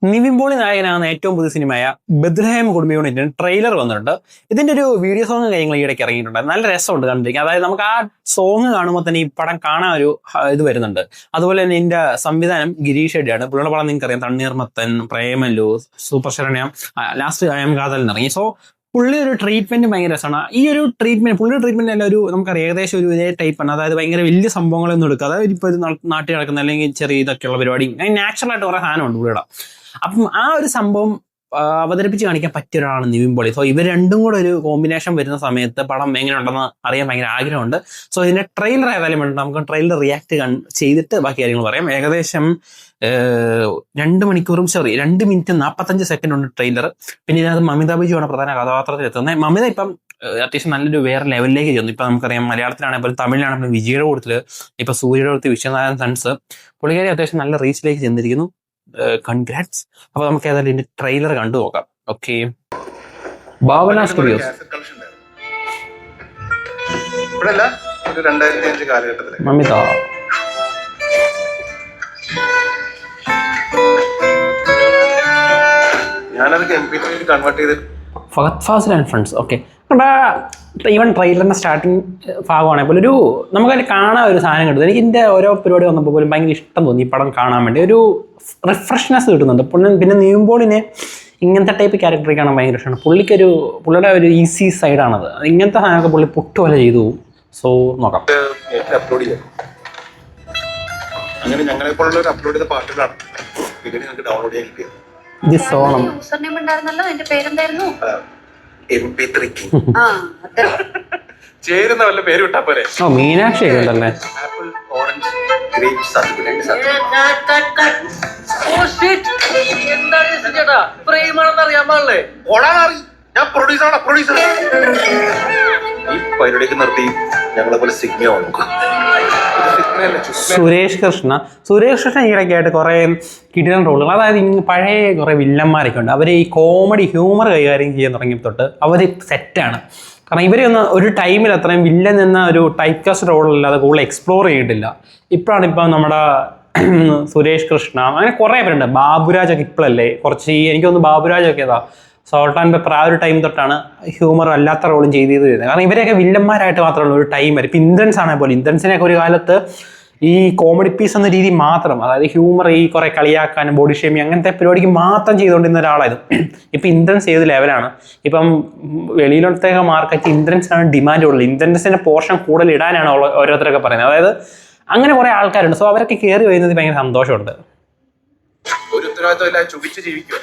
നിവിൻ പോളി നായകനാകുന്ന ഏറ്റവും പുതിയ സിനിമയായ ബെത്ലഹേം കുടുംബ യൂണിറ്റിന് ട്രെയിലർ വന്നിട്ടുണ്ട്. ഇതിന്റെ ഒരു വീഡിയോ സോങ് കാര്യങ്ങൾ ഈയിടയ്ക്ക് ഇറങ്ങിയിട്ടുണ്ട്. നല്ല രസമുണ്ട് കണ്ടിരിക്കാൻ. അതായത് നമുക്ക് ആ സോങ് കാണുമ്പോൾ തന്നെ ഈ പടം കാണാൻ ഒരു ഇത് വരുന്നുണ്ട്. അതുപോലെ തന്നെ ഇതിന്റെ സംവിധാനം ഗിരീഷ് ഷെഡിയാണ്. പുള്ളിയുടെ പടം നിങ്ങൾക്കറിയാം, തണ്ണീർമത്തൻ, പ്രേമലു, സൂപ്പർ ശരണ്യം, ലാസ്റ്റ് അയം കാതൽ ഇറങ്ങി. സോ പുള്ളി ഒരു ട്രീറ്റ്മെന്റ് ഭയങ്കര രസമാണ്. ഈ ഒരു ട്രീറ്റ്മെന്റ് പുള്ളിയുടെ ട്രീറ്റ്മെന്റ് അല്ല, ഒരു നമുക്കറിയാം ഏകദേശം ഒരു ഇതേ ടൈപ്പാണ്. അതായത് ഭയങ്കര വലിയ സംഭവങ്ങളൊന്നും എടുക്കുക, അതായത് ഇപ്പോൾ നാട്ടിൽ നടക്കുന്ന അല്ലെങ്കിൽ ചെറിയ ഇതൊക്കെയുള്ള പരിപാടി, നാച്ചുറൽ ആയിട്ട് കുറെ സാധനമുണ്ട് പുള്ളിയുടെ. അപ്പം ആ ഒരു സംഭവം അവതരിപ്പിച്ച് കാണിക്കാൻ പറ്റിയ ഒരാളാണ് നിവിൻ പോളി. സോ ഇവർ രണ്ടും കൂടെ ഒരു കോമ്പിനേഷൻ വരുന്ന സമയത്ത് പടം എങ്ങനെ ഉണ്ടെന്ന് അറിയാൻ ഭയങ്കര ആഗ്രഹമുണ്ട്. സോ ഇതിന്റെ ട്രെയിലർ ഏതായാലും വേണ്ട, നമുക്ക് ട്രെയിലർ റിയാക്ട് ചെയ്തിട്ട് ബാക്കി കാര്യങ്ങൾ പറയാം. ഏകദേശം 2 മണിക്കൂറും 2 മിനിറ്റ് 45 സെക്കൻഡ് ഉണ്ട് ട്രെയിലർ. പിന്നെ ഇതിനകത്ത് മമിത ബിജുവാണ് പ്രധാന കഥാപാത്രത്തിൽ എത്തുന്നത്. മമിത ഇപ്പം അത്യാവശ്യം നല്ലൊരു വേറെ ലെവലിലേക്ക് ചെന്നു. ഇപ്പൊ നമുക്കറിയാം മലയാളത്തിലാണെങ്കിലും തമിഴിലാണെങ്കിലും വിജയുടെ കൂട്ടത്തില്, ഇപ്പൊ സൂര്യയുടെ കൂട്ടത്തിൽ വിശ്വനാഥൻ സൺസ്, പുള്ളിക്കാരി അത്യാവശ്യം നല്ല റീച്ചിലേക്ക് ചെന്നിരിക്കുന്നു. കൺഗ്രാറ്റ്സ്. അപ്പൊ നമുക്ക് ഏതായാലും ഇതിന്റെ ട്രെയിലർ കണ്ടു നോക്കാം. Okay, Bhavana studios. Mamitha Fahadh Faasil and friends. Okay, even ട്രെയിലറിന്റെ സ്റ്റാർട്ടിങ് ഭാഗമാണെങ്കിൽ പോലും ഒരു നമുക്കതിൽ കാണാൻ ഒരു സാധനം കിട്ടുന്നത്. എനിക്ക് ഇതിന്റെ ഓരോ പരിപാടി വന്നപ്പോൾ പോലും ഭയങ്കര ഇഷ്ടം തോന്നി. ഈ പടം കാണാൻ വേണ്ടി ഒരു റിഫ്രഷ്നെസ് കിട്ടുന്നുണ്ട്. പിന്നെ നിവിൻ പോളിനെ ഇങ്ങനത്തെ ടൈപ്പ് ക്യാരക്ടർ കാണാൻ ഭയങ്കര ഇഷ്ടമാണ്. പുള്ളിയുടെ ഒരു ഈസി സൈഡാണത്. ഇങ്ങനത്തെ സാധനമൊക്കെ പുള്ളി പൊട്ടുപോലെ ചെയ്തു. സോ നോക്കാം. അങ്ങനെ ഞങ്ങളെ പോലുള്ള അപ്ലോഡ് ചെയ്ത പാട്ടുകളാണ് നിങ്ങൾക്ക് ഡൗൺലോഡ് ചെയ്യാൻ കിട്ടിയത്. ചേരുന്ന വല്ല പേര് വിട്ടാ പോരെ. മീനാക്ഷി ഉണ്ടല്ലേ. Apple, orange, grapes. ഞാൻ പ്രൊഡ്യൂസർ. ഈ പരിപാടിക്ക് നിർത്തി ഞങ്ങളെ പോലെ സിഗ്മയോ നോക്കാം. സുരേഷ് കൃഷ്ണ ഈയിടയ്ക്ക് ആയിട്ട് കുറെ കിടിലൻ റോളുകൾ, അതായത് പഴയ കുറെ വില്ലന്മാരൊക്കെ ഉണ്ട്. അവർ ഈ കോമഡി ഹ്യൂമർ കൈകാര്യം ചെയ്യാൻ തുടങ്ങിയ തൊട്ട് അവർ സെറ്റാണ്. കാരണം ഇവരൊന്ന് ഒരു ടൈമിൽ അത്രയും വില്ലൻ എന്ന ഒരു ടൈപ്പ് കാസ്റ്റ് റോളല്ലാതെ കൂടുതൽ എക്സ്പ്ലോർ ചെയ്തിട്ടില്ല. ഇപ്പം നമ്മുടെ സുരേഷ് കൃഷ്ണ, അങ്ങനെ കുറെ പേരുണ്ട്. ബാബുരാജൊക്കെ ഇപ്പോഴല്ലേ കുറച്ച് എനിക്ക് തോന്നുന്നു ബാബുരാജൊക്കെ സോൾട്ട് ആൻഡ് പെപ്പർ ആ ഒരു ടൈം തൊട്ടാണ് ഹ്യൂമർ അല്ലാത്ത റോളും ചെയ്ത് വരുന്നത്. കാരണം ഇവരെയൊക്കെ വില്ലന്മാരായിട്ട് മാത്രമുള്ള ഒരു ടൈം വരും. ഇപ്പം ഇന്ദ്രൻസ് ആണെങ്കിൽ പോലും ഇന്ദ്രൻസിനെയൊക്കെ ഒരു കാലത്ത് ഈ കോമഡി പീസ് എന്ന രീതി മാത്രം, അതായത് ഹ്യൂമർ ഈ കുറെ കളിയാക്കാനും ബോഡി ഷേമിങ് അങ്ങനത്തെ പരിപാടിക്ക് മാത്രം ചെയ്തുകൊണ്ടിരുന്ന ഒരാളായിരുന്നു. ഇപ്പം ഇന്ദ്രൻസ് ഏത് ലെവലാണ്. ഇപ്പം വെളിയിലത്തേക്ക് മാർക്കറ്റ് ഇന്ദ്രൻസിനാണ് ഡിമാൻഡ് ഉള്ളത്. ഇന്ദ്രൻസിന്റെ പോർഷൻ കൂടുതൽ ഇടാനാണ് ഓരോരുത്തരൊക്കെ പറയുന്നത്. അതായത് അങ്ങനെ കുറെ ആൾക്കാരുണ്ട്. സോ അവരൊക്കെ കയറി വരുന്നത് ഭയങ്കര സന്തോഷമുണ്ട്. ഒരു ഉത്തരവാദിത്തം ചുപിച്ച് ജീവിക്കുക.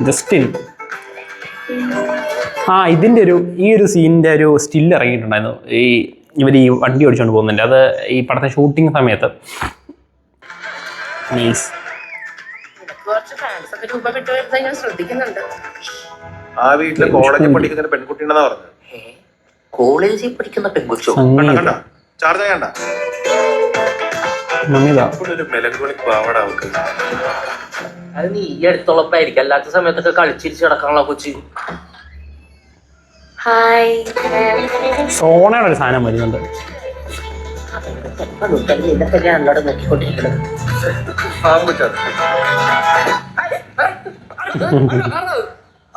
ജസ്റ്റിൻ ഇതിന്റെ ഈ ഒരു സീനിന്റെ ഒരു സ്റ്റിൽ ഇറങ്ങിയിട്ടുണ്ടായിരുന്നു. ഇവർ ഈ വണ്ടി ഓടിച്ചുകൊണ്ട് പോകുന്നുണ്ട്. അത് ഈ പടത്തെ ഷൂട്ടിംഗ് സമയത്ത്. ആ വീട്ടിലെ കോളേജിൽ പഠിക്കുന്ന പെൺകുട്ടിയാണെന്നാ പറഞ്ഞത്. കോളേജിൽ പഠിക്കുന്ന പെൺകുട്ടിയോ? ചാർജ് ചെയ്യണ്ട. ഒരു മെലങ്കോളിക് പാവട അവർക്ക്. അത് നീ ഈ അടുത്തുള്ളപ്പായിരിക്കും, അല്ലാത്ത സമയത്തൊക്കെ കളിച്ചിരിച്ച് കിടക്കാനുള്ള കൊച്ചി. സോണയുടെ ഒരു സാധനം വരുന്നുണ്ട്.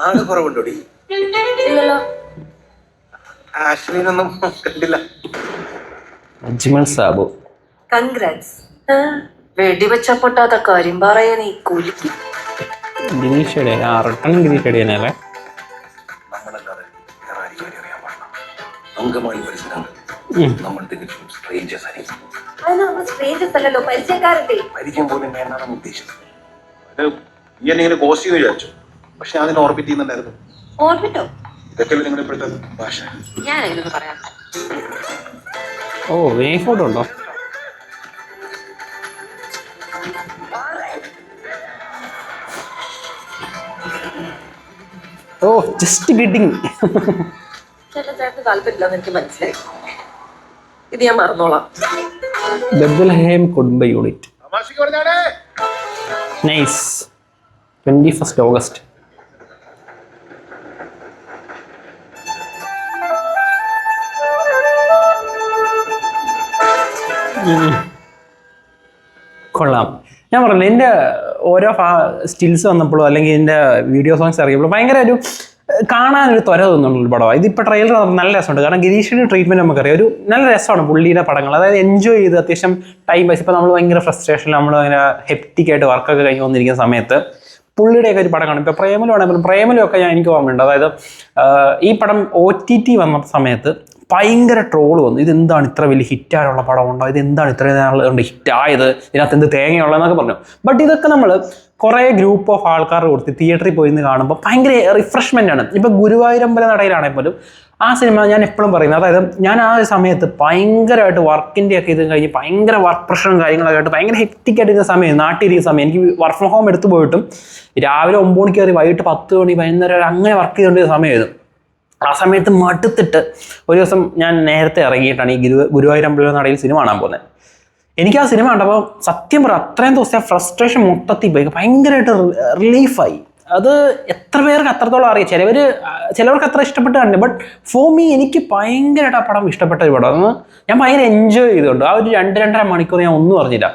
ആകെ കുറവുണ്ടോടി? ആശ്വിനൊന്നും കണ്ടില്ല. അജ്മൽ സാബു, കൺഗ്രാറ്റ്സ്. വെടിവെച്ച പൊട്ടാത്ത കാര്യം പറയാൻ ഈ കുലുക്കി. ഗിരീഷ് റിട്ടേൺ ഗിരീഷ് അടിയനല്ലേ. പരിചയം പോലും വേണ്ടാണ് ഉദ്ദേശിച്ചത്. ഇങ്ങനെ ഗോസ്റ്റ് ചെയ്ത് വിചാരിച്ചു, പക്ഷെ അതിന് ഓർബിറ്റ് ചെയ്യുന്നുണ്ടായിരുന്നു. ഓർബിറ്റോ? ഇതൊക്കെ നിങ്ങൾ ഇപ്പോഴത്തെ ഭാഷ. ഞാനെങ്ങനെ പറയാം. വേ ഫോട്ടോ ഉണ്ടോ? Just kidding. താല്പര്യമില്ലെന്ന് എനിക്ക് മനസ്സിലായി. ഇത് ഞാൻ മറന്നോളാം. ബെത്ലഹേം കുടുംബ യൂണിറ്റ്. നൈസ്. 21 ഓഗസ്റ്റ്. കൊള്ളാം. ഞാൻ പറഞ്ഞില്ല, എൻ്റെ ഓരോ സ്റ്റിൽസ് വന്നപ്പോഴും അല്ലെങ്കിൽ ഇതിൻ്റെ വീഡിയോ സോങ്സ് ഇറങ്ങിയപ്പോഴും ഭയങ്കര ഒരു കാണാനൊരു ത്വര തോന്നുന്നുള്ളൊരു പടമാണ്. ഇതിപ്പോൾ ട്രെയിലർ നല്ല രസമുണ്ട്. കാരണം ഗിരീഷിൻ്റെ ട്രീറ്റ്മെൻറ്റ് നമുക്കറിയാം. ഒരു നല്ല രസമാണ് പുള്ളിയുടെ പടങ്ങൾ. അതായത് എൻജോയ് ചെയ്ത് അത്യാവശ്യം ടൈം പാസ്. ഇപ്പോൾ നമ്മൾ ഭയങ്കര ഫ്രസ്ട്രേഷനിൽ നമ്മൾ ഭയങ്കര ഹെപ്റ്റിക്കായിട്ട് വർക്കൊക്കെ കഴിഞ്ഞ് വന്നിരിക്കുന്ന സമയത്ത് പുള്ളിയുടെയൊക്കെ ഒരു പടം കാണും. ഇപ്പോൾ പ്രേമലുമൊക്കെ എനിക്ക് ഓർമ്മയുണ്ട്. അതായത് ഈ പടം OTT വന്ന സമയത്ത് ഭയങ്കര ട്രോൾ വന്നു. ഇതെന്താണ് ഇത്ര വലിയ ഹിറ്റായുള്ള പടമുണ്ടോ, ഇതെന്താണ് ഇത്രയും നാളുകൊണ്ട് ഹിറ്റായത്, ഇതിനകത്ത് എന്ത് തേങ്ങയുള്ളതെന്നൊക്കെ പറഞ്ഞു. ബട്ട് ഇതൊക്കെ നമ്മൾ കുറേ ഗ്രൂപ്പ് ഓഫ് ആൾക്കാർ കൊടുത്ത് തിയേറ്ററിൽ പോയി നിന്ന് കാണുമ്പോൾ ഭയങ്കര റിഫ്രഷ്മെൻ്റ് ആണ്. ഇപ്പോൾ ഗുരുവായൂരമ്പല നടയിലാണെങ്കിൽ പോലും ആ സിനിമ ഞാൻ എപ്പോഴും പറയുന്നത്, അതായത് ഞാൻ ആ ഒരു സമയത്ത് ഭയങ്കരമായിട്ട് വർക്കിൻ്റെ ഒക്കെ ഇത് കഴിഞ്ഞ് ഭയങ്കര വർക്ക് പ്രഷറും കാര്യങ്ങളൊക്കെ ആയിട്ട് ഭയങ്കര ഹെക്റ്റിക്കായിട്ടിരുന്ന സമയം, നാട്ടിലിരിക്കുന്ന സമയം, എനിക്ക് വർക്ക് ഫ്രം ഹോം എടുത്തു പോയിട്ടും രാവിലെ 9 മണിക്ക് കയറി വൈകിട്ട് 10 മണി വൈകുന്നേരം അങ്ങനെ വർക്ക് ചെയ്തുകൊണ്ടിരുന്ന സമയമായിരുന്നു. ആ സമയത്ത് മടുത്തിട്ട് ഒരു ദിവസം ഞാൻ നേരത്തെ ഇറങ്ങിയിട്ടാണ് ഈ ഗുരുവായൂരമ്പല നടയിൽ സിനിമ കാണാൻ പോകുന്നത്. എനിക്ക് ആ സിനിമ കണ്ടപ്പോൾ സത്യം പറയാം അത്രയും ദിവസം ഫ്രസ്ട്രേഷൻ മൊത്തത്തിൽ പോയി ഭയങ്കരമായിട്ട് റിലീഫായി. അത് എത്ര പേർക്ക് അത്രത്തോളം അറിയാം. ചിലവർക്ക് അത്ര ഇഷ്ടപ്പെട്ട് കണ്ടു. ബട്ട് ഫോർ മീ എനിക്ക് ഭയങ്കരമായിട്ട് ആ പടം ഇഷ്ടപ്പെട്ട ഒരു പടം. ഞാൻ ഭയങ്കര എൻജോയ് ചെയ്തുകൊണ്ട് ആ ഒരു 2-2.5 മണിക്കൂർ ഞാൻ ഒന്നും അറിഞ്ഞില്ല.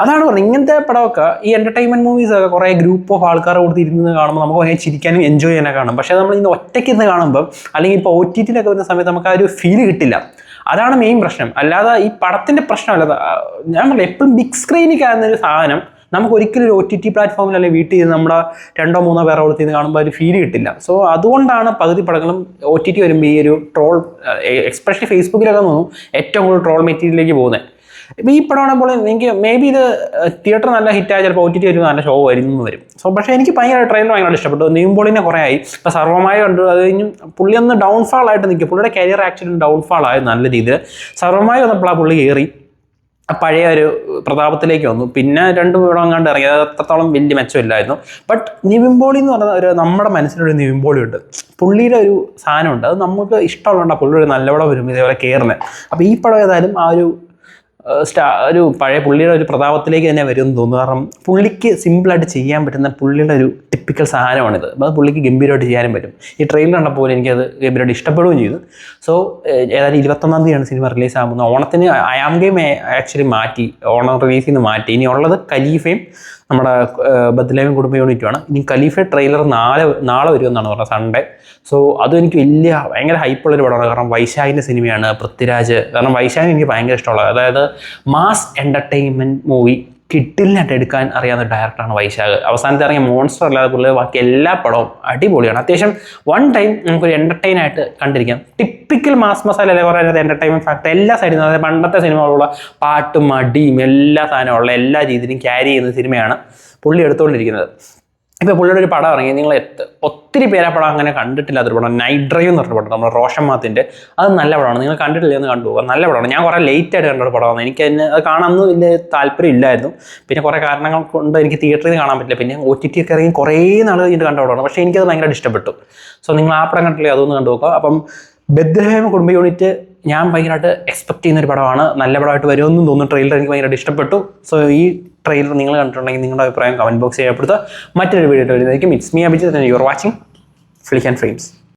അതാണ് പറഞ്ഞത്, ഇങ്ങനത്തെ പടമൊക്കെ ഈ എൻ്റർടൈൻമെൻറ്റ് മൂവീസൊക്കെ കുറേ ഗ്രൂപ്പ് ഓഫ് ആൾക്കാരെ കൊടുത്ത് ഇരുന്ന് കാണുമ്പോൾ നമുക്ക് ഭയങ്കര ചിരിക്കാനും എൻജോയ് ചെയ്യാനൊക്കെ കാണും. പക്ഷേ നമ്മൾ ഇന്ന് ഒറ്റയ്ക്ക് ഇരുന്ന് കാണുമ്പോൾ അല്ലെങ്കിൽ ഇപ്പോൾ OTT-ലൊക്കെ വരുന്ന സമയത്ത് നമുക്ക് ആ ഒരു ഫീൽ കിട്ടില്ല. അതാണ് മെയിൻ പ്രശ്നം. അല്ലാതെ ഈ പടത്തിൻ്റെ പ്രശ്നമല്ല. ഞാൻ പറഞ്ഞില്ല, എപ്പോഴും ബിഗ് സ്ക്രീനിൽ കാണുന്നൊരു സാധനം നമുക്ക് ഒരിക്കലും ഒരു OTT പ്ലാറ്റ്ഫോമിൽ അല്ലെങ്കിൽ വീട്ടിൽ നിന്ന് നമ്മുടെ 2-3 പേരെ കൊടുത്ത് നിന്ന് കാണുമ്പോൾ ഒരു ഫീൽ കിട്ടില്ല. സോ അതുകൊണ്ടാണ് പകുതി പടങ്ങളും OTT വരുമ്പോൾ ഈ ഒരു ട്രോൾ, എക്സ്പെഷ്യലി ഫേസ്ബുക്കിലൊക്കെ തോന്നും ഏറ്റവും കൂടുതൽ ട്രോൾ മെറ്റീരിയലിലേക്ക് പോകുന്നത്. ഇപ്പോൾ ഈ പടമാണെങ്കിൽ എനിക്ക് മേ ബി ഇത് തിയേറ്റർ നല്ല ഹിറ്റായ ചിലപ്പോൾ OTT വരുമ്പോൾ നല്ല ഷോ വരും. സോ പക്ഷേ എനിക്ക് ഭയങ്കര ട്രെയിലർ ഭയങ്കര ഇഷ്ടപ്പെട്ടു. നിവിൻപോളിനെ കുറേ ആയി. ഇപ്പോൾ സർവ്വമായ കണ്ടു. അത് കഴിഞ്ഞ് പുള്ളി ഒന്ന് ഡൗൺഫാൾ ആയിട്ട് നിൽക്കും. പുള്ളിയുടെ കരിയർ ആക്ച്വലി ഡൗൺഫാൾ ആയി നല്ല രീതിയിൽ. സർവ്വമായ വന്നപ്പോൾ ആ പുള്ളി കയറി പഴയ ഒരു പ്രതാപത്തിലേക്ക് വന്നു. പിന്നെ 2 പടം കണ്ട് ഇറങ്ങി. അത് അത്രത്തോളം വലിയ മെച്ചമില്ലായിരുന്നു. ബട്ട് നിവിൻപോളി എന്ന് പറഞ്ഞ ഒരു നമ്മുടെ മനസ്സിലൊരു നിവിൻപോളി ഉണ്ട്. പുള്ളിയുടെ ഒരു സാധനമുണ്ട്. അത് നമുക്ക് ഇഷ്ടമുള്ളതുകൊണ്ടാണ് പുള്ളി ഒരു നല്ല പടം വരുമ്പോൾ ഇതേപോലെ കയറുന്നത്. അപ്പോൾ ഈ പടം ഏതായാലും ആ ഒരു പഴയ പുള്ളിയുടെ ഒരു പ്രതാപത്തിലേക്ക് തന്നെ വരും എന്ന് തോന്നുന്നു. കാരണം പുള്ളിക്ക് സിമ്പിളായിട്ട് ചെയ്യാൻ പറ്റുന്ന പുള്ളിയുടെ ഒരു ടിപ്പിക്കൽ സാധനമാണിത്. അത് പുള്ളിക്ക് ഗംഭീരമായിട്ട് ചെയ്യാനും പറ്റും. ഈ ട്രെയിലർ കണ്ടപ്പോൾ എനിക്കത് ഗംഭീരമായിട്ട് ഇഷ്ടപ്പെടുകയും ചെയ്തു. സോ ഏതായാലും 21-ാം തീയതിയാണ് സിനിമ റിലീസ് ആകുന്നത്. ഓണത്തിന് അയാം ഗെയിം ആക്ച്വലി മാറ്റി, ഓണം റിലീസിൽ നിന്ന് മാറ്റി. ഇനി ഉള്ളത് ഖലീഫയും നമ്മുടെ ബദ്ലേഹം കുടുംബ യൂണിറ്റുമാണ്. ഇനി ഖലീഫ ട്രെയിലർ നാളെ വരുമെന്നാണ് പറഞ്ഞത്, സൺഡേ. സോ അതും എനിക്ക് ഭയങ്കര ഹൈപ്പുള്ളൊരു പടമാണ്. കാരണം വൈശാഖിൻ്റെ സിനിമയാണ്, പൃഥ്വിരാജ്. കാരണം വൈശാഖിന് എനിക്ക് ഭയങ്കര ഇഷ്ടമുള്ളത്. അതായത് മാസ് എൻ്റർടൈൻമെൻറ്റ് മൂവി കിട്ടില്ലായിട്ട് എടുക്കാൻ അറിയാവുന്ന ഡയറക്ടറാണ് വൈശാഖ്. അവസാനത്തെ ഇറങ്ങിയ മോൺസ്റ്റർ അല്ലാതെ പുള്ളി ബാക്കി എല്ലാ പടവും അടിപൊളിയാണ്. അത്യാവശ്യം വൺ ടൈം നമുക്കൊരു എൻ്റർടൈൻ ആയിട്ട് കണ്ടിരിക്കാം. ടിപ്പിക്കൽ മാസ് മസാല അല്ലെ കുറേ എൻ്റർടൈൻമെൻറ്റ് ഫാക്ടർ എല്ലാ സൈഡിൽ നിന്ന്, അതായത് പണ്ടത്തെ സിനിമകളുള്ള പാട്ടും അടിയും എല്ലാ സാധനമുള്ള എല്ലാ രീതിയിലും ക്യാരി ചെയ്യുന്ന സിനിമയാണ് പുള്ളി എടുത്തുകൊണ്ടിരിക്കുന്നത്. ഇപ്പോൾ പുള്ളിയുടെ ഒരു പടം ഇറങ്ങി, നിങ്ങൾ ഒത്തിരി പേര് ആ പടം അങ്ങനെ കണ്ടിട്ടില്ലാത്തൊരു പടം, നൈറ്റ് ഡ്രൈവ് എന്ന് പറഞ്ഞ പടം, നമ്മുടെ റോഷൻ മാത്തിൻ്റെ. അത് നല്ല പടമാണ്. നിങ്ങൾ കണ്ടിട്ടില്ല എന്ന് കണ്ടുപോകുക. നല്ല പടമാണ്. ഞാൻ കുറേ ലേറ്റായിട്ട് കണ്ട ഒരു പടമാണ്. എനിക്ക് അത് കാണാനൊന്നും വലിയ താല്പര്യം ഇല്ലായിരുന്നു. പിന്നെ കുറേ കാരണങ്ങൾ കൊണ്ട് എനിക്ക് തിയേറ്ററിൽ കാണാൻ പറ്റില്ല. പിന്നെ OTT ഒക്കെ ഇറങ്ങി കുറേ നാൾ കഴിഞ്ഞിട്ട് കണ്ട പടമാണ്. പക്ഷേ എനിക്കത് ഭയങ്കരമായിട്ട് ഇഷ്ടപ്പെട്ടു. സോ നിങ്ങൾ ആ പടം കണ്ടില്ലേ, അതൊന്ന് കണ്ടുപോക്കുക. അപ്പം ബദ്ലേഹം കുടുംബ യൂണിറ്റ് ഞാൻ ഭയങ്കരമായിട്ട് എക്സ്പെക്ട് ചെയ്യുന്നൊരു പടമാണ്. നല്ല പടമായിട്ട് വരുമെന്നും തോന്നുന്നു. ട്രെയിലർ എനിക്ക് ഭയങ്കരമായിട്ട് ഇഷ്ടപ്പെട്ടു. സോ ഈ ട്രെയിലർ നിങ്ങൾ കണ്ടിട്ടുണ്ടെങ്കിൽ നിങ്ങളുടെ അഭിപ്രായം കമൻറ്റ് ബോക്സിൽ രേഖപ്പെടുത്തുക. മറ്റൊരു വീഡിയോ വരുന്നതായിരിക്കും. It's me Abhijith, you are watching Flick and frames.